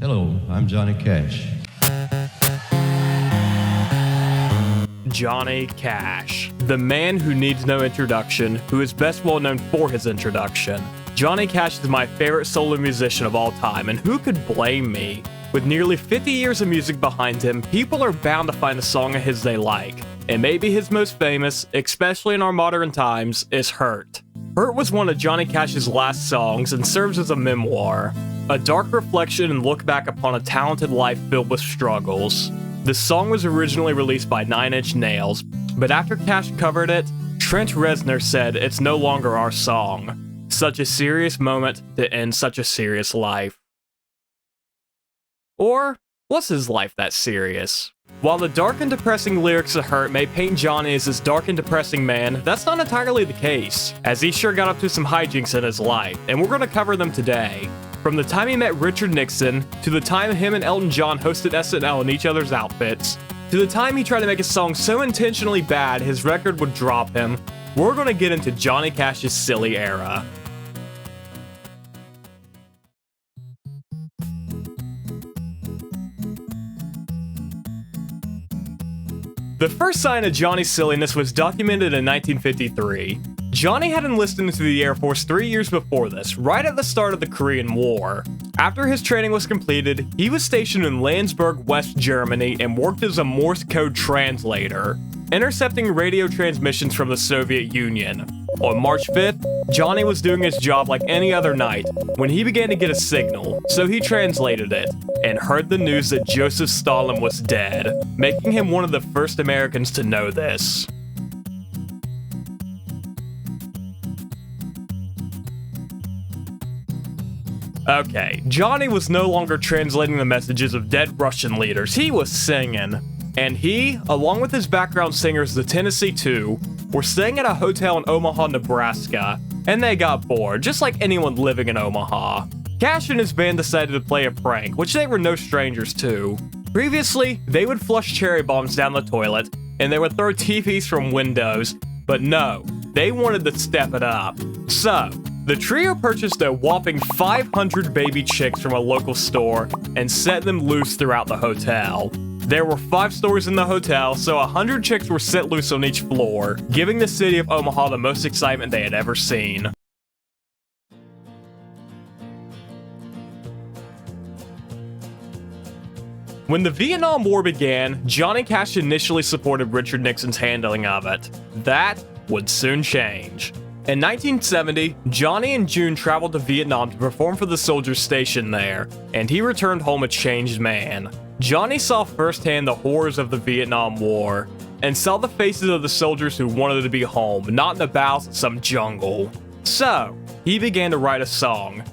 Hello, I'm Johnny Cash. Johnny Cash, the man who needs no introduction, who is best well known for his introduction. Johnny Cash is my favorite solo musician of all time, and who could blame me? With nearly 50 years of music behind him, people are bound to find a song of his they like. And maybe his most famous, especially in our modern times, is Hurt. Hurt was one of Johnny Cash's last songs and serves as a memoir, a dark reflection and look back upon a talented life filled with struggles. The song was originally released by 9 Inch Nails, but after Cash covered it, Trent Reznor said it's no longer our song. Such a serious moment to end such a serious life. Or was his life that serious? While the dark and depressing lyrics of Hurt may paint Johnny as this dark and depressing man, that's not entirely the case, as he sure got up to some hijinks in his life, and we're going to cover them today. From the time he met Richard Nixon, to the time him and Elton John hosted SNL in each other's outfits, to the time he tried to make a song so intentionally bad his record would drop him, we're going to get into Johnny Cash's silly era. The first sign of Johnny's silliness was documented in 1953. Johnny had enlisted into the Air Force 3 years before this, right at the start of the Korean War. After his training was completed, he was stationed in Landsberg, West Germany, and worked as a Morse code translator, intercepting radio transmissions from the Soviet Union. On March 5th, Johnny was doing his job like any other night when he began to get a signal, so he translated it, and heard the news that Joseph Stalin was dead, making him one of the first Americans to know this. Okay, Johnny was no longer translating the messages of dead Russian leaders, he was singing. And he, along with his background singers the Tennessee Two, were staying at a hotel in Omaha, Nebraska, and they got bored, just like anyone living in Omaha. Cash and his band decided to play a prank, which they were no strangers to. Previously, they would flush cherry bombs down the toilet, and they would throw TVs from windows, but no, they wanted to step it up. So, the trio purchased a whopping 500 baby chicks from a local store and set them loose throughout the hotel. There were 5 stores in the hotel, so 100 chicks were set loose on each floor, giving the city of Omaha the most excitement they had ever seen. When the Vietnam War began, Johnny Cash initially supported Richard Nixon's handling of it. That would soon change. In 1970, Johnny and June traveled to Vietnam to perform for the soldiers stationed there, and he returned home a changed man. Johnny saw firsthand the horrors of the Vietnam War, and saw the faces of the soldiers who wanted to be home, not in the bowels of some jungle. So, he began to write a song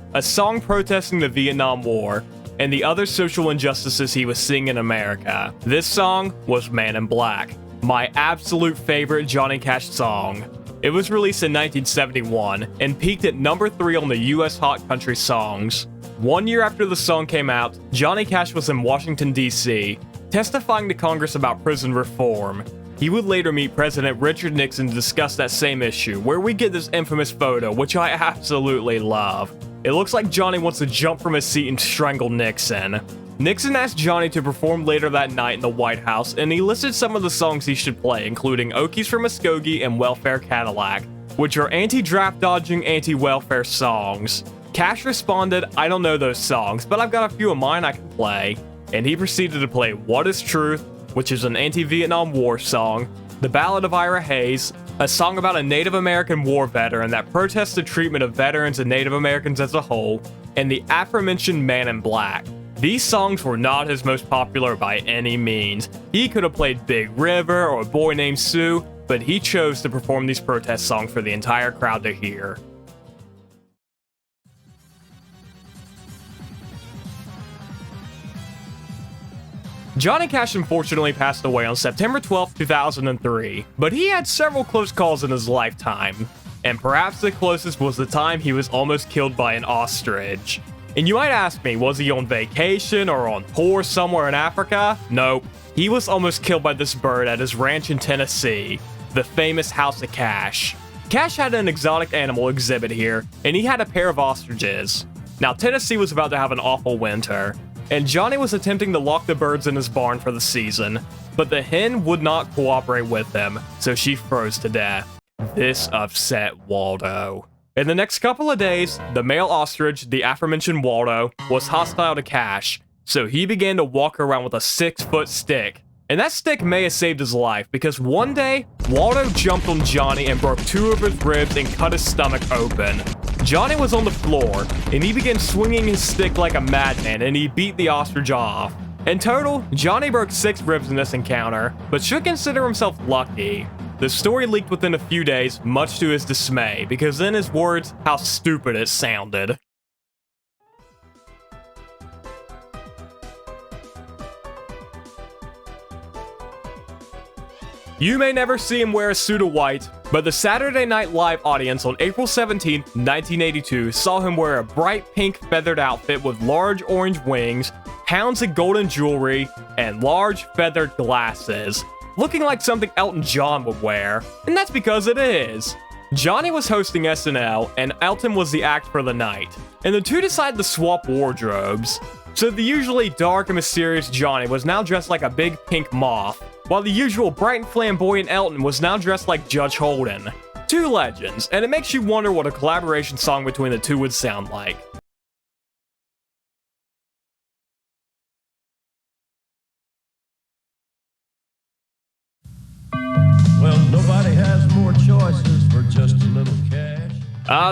protesting the Vietnam War, and the other social injustices he was seeing in America. This song was Man in Black, my absolute favorite Johnny Cash song. It was released in 1971 and peaked at number 3 on the US Hot Country Songs. 1 year after the song came out, Johnny Cash was in Washington, D.C., testifying to Congress about prison reform. He would later meet President Richard Nixon to discuss that same issue, where we get this infamous photo, which I absolutely love. It looks like Johnny wants to jump from his seat and strangle Nixon. Nixon asked Johnny to perform later that night in the White House, and he listed some of the songs he should play, including Okies from Muskogee and Welfare Cadillac, which are anti-draft dodging, anti-welfare songs. Cash responded, "I don't know those songs, but I've got a few of mine I can play." And he proceeded to play What Is Truth, which is an anti-Vietnam War song, The Ballad of Ira Hayes, a song about a Native American war veteran that protests the treatment of veterans and Native Americans as a whole, and the aforementioned Man in Black. These songs were not his most popular by any means. He could have played Big River or Boy Named Sue, but he chose to perform these protest songs for the entire crowd to hear. Johnny Cash unfortunately passed away on September 12, 2003, but he had several close calls in his lifetime, and perhaps the closest was the time he was almost killed by an ostrich. And you might ask me, was he on vacation or on tour somewhere in Africa? Nope, he was almost killed by this bird at his ranch in Tennessee, the famous House of Cash. Cash had an exotic animal exhibit here, and he had a pair of ostriches. Now, Tennessee was about to have an awful winter. and Johnny was attempting to lock the birds in his barn for the season, but the hen would not cooperate with him, so she froze to death. This upset Waldo. In the next couple of days, the male ostrich, the aforementioned Waldo, was hostile to Cash, so he began to walk around with a 6-foot stick. And that stick may have saved his life, because one day, Waldo jumped on Johnny and broke 2 of his ribs and cut his stomach open. Johnny was on the floor, and he began swinging his stick like a madman, and he beat the ostrich off. In total, Johnny broke 6 ribs in this encounter, but should consider himself lucky. The story leaked within a few days, much to his dismay, because in his words, how stupid it sounded. You may never see him wear a suit of white, but the Saturday Night Live audience on April 17, 1982 saw him wear a bright pink feathered outfit with large orange wings, pounds of golden jewelry, and large feathered glasses, looking like something Elton John would wear, and that's because it is. Johnny was hosting SNL, and Elton was the act for the night, and the two decided to swap wardrobes. So the usually dark and mysterious Johnny was now dressed like a big pink moth, while the usual bright and flamboyant Elton was now dressed like Judge Holden. 2 legends, and it makes you wonder what a collaboration song between the two would sound like. Well, nobody has more choices for just a little cash.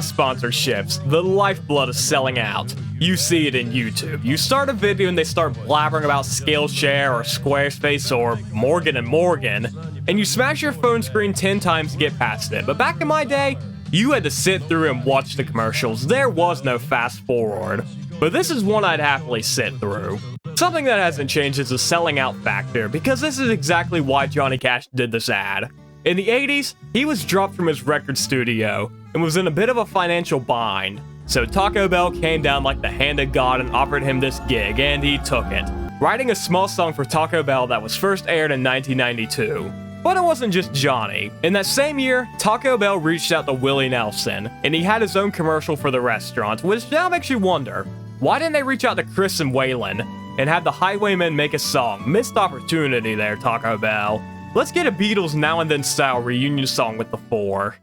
Sponsorships, the lifeblood of selling out. You see it in YouTube. You start a video and they start blabbering about Skillshare or Squarespace or Morgan & Morgan, and you smash your phone screen 10 times to get past it. But back in my day, you had to sit through and watch the commercials. There was no fast forward. But this is one I'd happily sit through. Something that hasn't changed is the selling out factor, because this is exactly why Johnny Cash did this ad. In the 80s, he was dropped from his record studio and was in a bit of a financial bind. So Taco Bell came down like the hand of God and offered him this gig, and he took it, writing a small song for Taco Bell that was first aired in 1992. But it wasn't just Johnny. In that same year, Taco Bell reached out to Willie Nelson, and he had his own commercial for the restaurant, which now makes you wonder, why didn't they reach out to Chris and Waylon and have the Highwaymen make a song? Missed opportunity there, Taco Bell. Let's get a Beatles Now and Then style reunion song with the four.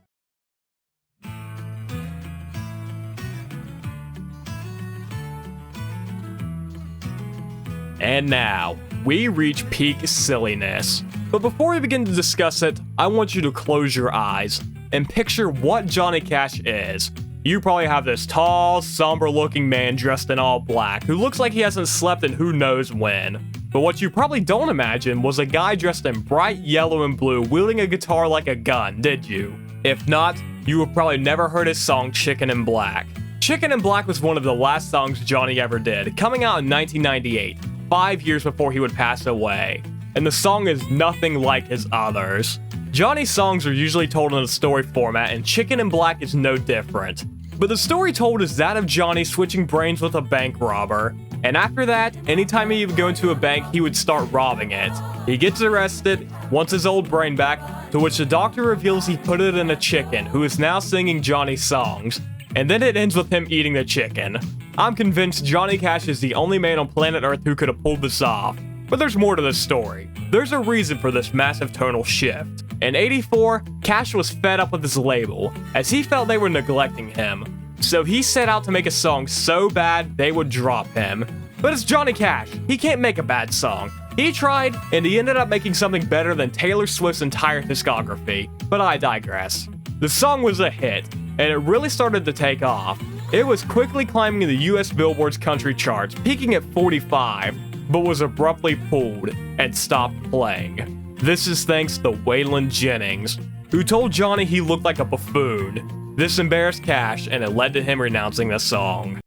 And now, we reach peak silliness. But before we begin to discuss it, I want you to close your eyes and picture what Johnny Cash is. You probably have this tall, somber-looking man dressed in all black who looks like he hasn't slept in who knows when. But what you probably don't imagine was a guy dressed in bright yellow and blue wielding a guitar like a gun, did you? If not, you have probably never heard his song Chicken in Black. Chicken in Black was one of the last songs Johnny ever did, coming out in 1998. 5 years before he would pass away, and the song is nothing like his others. Johnny's songs are usually told in a story format, and Chicken in Black is no different. But the story told is that of Johnny switching brains with a bank robber, and after that, anytime he would go into a bank, he would start robbing it. He gets arrested, wants his old brain back, to which the doctor reveals he put it in a chicken, who is now singing Johnny's songs. And then it ends with him eating the chicken. I'm convinced Johnny Cash is the only man on planet Earth who could have pulled this off. But there's more to this story. There's a reason for this massive tonal shift. In '84, Cash was fed up with his label, as he felt they were neglecting him. So he set out to make a song so bad they would drop him. But it's Johnny Cash. He can't make a bad song. He tried, and he ended up making something better than Taylor Swift's entire discography. But I digress. The song was a hit, and it really started to take off. It was quickly climbing in the US Billboard's country charts, peaking at 45, but was abruptly pulled and stopped playing. This is thanks to Waylon Jennings, who told Johnny he looked like a buffoon. This embarrassed Cash, and it led to him renouncing the song.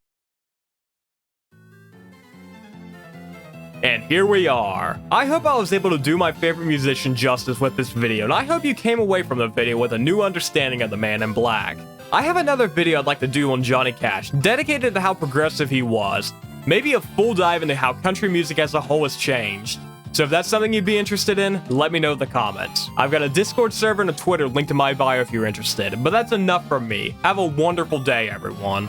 And here we are. I hope I was able to do my favorite musician justice with this video, and I hope you came away from the video with a new understanding of the Man in Black. I have another video I'd like to do on Johnny Cash, dedicated to how progressive he was. Maybe a full dive into how country music as a whole has changed. So if that's something you'd be interested in, let me know in the comments. I've got a Discord server and a Twitter linked in my bio if you're interested, but that's enough from me. Have a wonderful day, everyone.